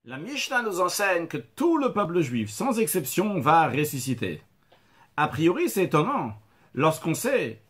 La Mishnah nous enseigne que tout le peuple juif, sans exception, va ressusciter. A priori, c'est étonnant, lorsqu'on sait,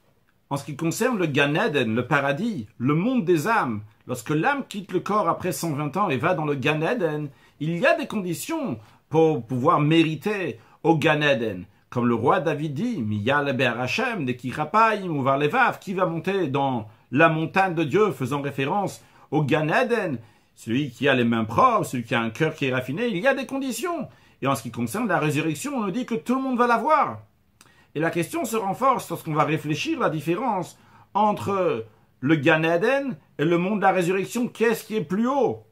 en ce qui concerne le Gan Eden, le paradis, le monde des âmes, lorsque l'âme quitte le corps après 120 ans et va dans le Gan Eden, il y a des conditions pour pouvoir mériter au Gan Eden. Comme le roi David dit, Miyal Be'ar Hashem, Nekirapayim ou Varlevav, qui va monter dans la montagne de Dieu, faisant référence au Gan Eden. Celui qui a les mains propres, celui qui a un cœur qui est raffiné, il y a des conditions. Et en ce qui concerne la résurrection, on nous dit que tout le monde va la voir. Et la question se renforce lorsqu'on va réfléchir la différence entre le Gan Eden et le monde de la résurrection. Qu'est-ce qui est plus haut?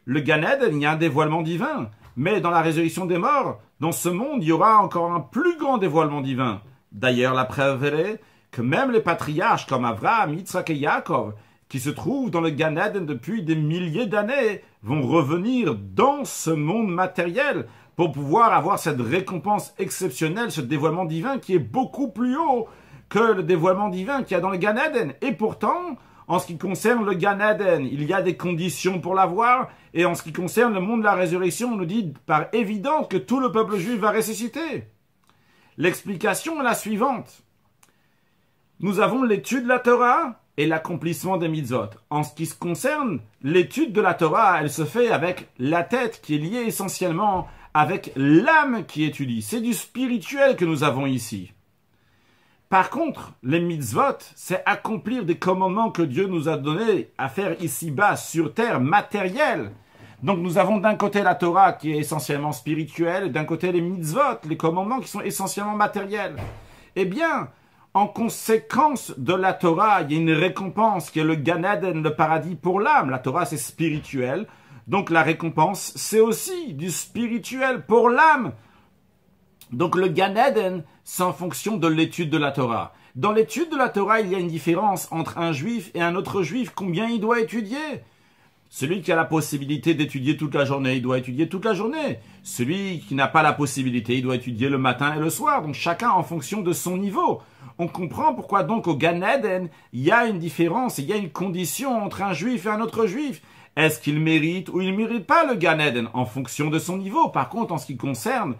Le Gan Eden, il y a un dévoilement divin. Mais dans la résurrection des morts, dans ce monde, il y aura encore un plus grand dévoilement divin. D'ailleurs, la preuve est que même les patriarches comme Abraham, Yitzhak et Yaakov, qui se trouvent dans le Gan Eden depuis des milliers d'années, vont revenir dans ce monde matériel pour pouvoir avoir cette récompense exceptionnelle, ce dévoilement divin qui est beaucoup plus haut que le dévoilement divin qu'il y a dans le Gan Eden. Et pourtant, en ce qui concerne le Gan Eden, il y a des conditions pour l'avoir, et en ce qui concerne le monde de la résurrection, on nous dit par évidence que tout le peuple juif va ressusciter. L'explication est la suivante. Nous avons l'étude de la Torah et l'accomplissement des mitzvot. En ce qui se concerne l'étude de la Torah, elle se fait avec la tête qui est liée essentiellement avec l'âme qui étudie. C'est du spirituel que nous avons ici. Par contre, les mitzvot, c'est accomplir des commandements que Dieu nous a donnés à faire ici-bas, sur terre, matériel. Donc nous avons d'un côté la Torah qui est essentiellement spirituelle, et d'un côté les mitzvot, les commandements qui sont essentiellement matériels. Eh bien, en conséquence de la Torah, il y a une récompense qui est le Gan Eden, le paradis pour l'âme. La Torah, c'est spirituel. Donc la récompense, c'est aussi du spirituel pour l'âme. Donc le Gan Eden, c'est en fonction de l'étude de la Torah. Dans l'étude de la Torah, il y a une différence entre un juif et un autre juif. Combien il doit étudier? Celui qui a la possibilité d'étudier toute la journée, il doit étudier toute la journée. Celui qui n'a pas la possibilité, il doit étudier le matin et le soir. Donc chacun en fonction de son niveau. On comprend pourquoi donc au Gan Eden, il y a une différence, il y a une condition entre un juif et un autre juif. Est-ce qu'il mérite ou il ne mérite pas le Gan Eden en fonction de son niveau? Par contre, en ce qui concerne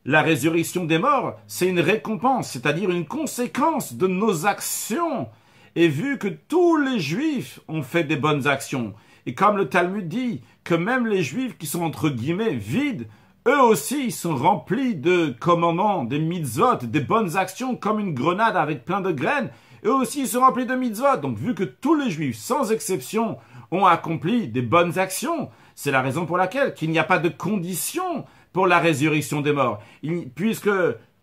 la résurrection des morts, c'est une récompense, c'est-à-dire une conséquence de nos actions. Et vu que tous les juifs ont fait des bonnes actions, et comme le Talmud dit que même les juifs qui sont entre guillemets vides, eux aussi sont remplis de commandements, des mitzvot, des bonnes actions comme une grenade avec plein de graines. Eux aussi sont remplis de mitzvot. Donc vu que tous les juifs, sans exception, ont accompli des bonnes actions, c'est la raison pour laquelle qu'il n'y a pas de condition pour la résurrection des morts. Puisque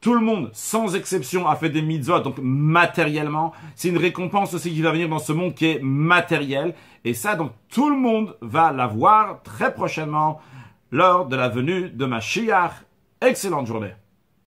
tout le monde, sans exception, a fait des mitzvot, donc matériellement, c'est une récompense aussi qui va venir dans ce monde qui est matériel. Et ça, donc, tout le monde va l'avoir très prochainement lors de la venue de Mashiach. Excellente journée.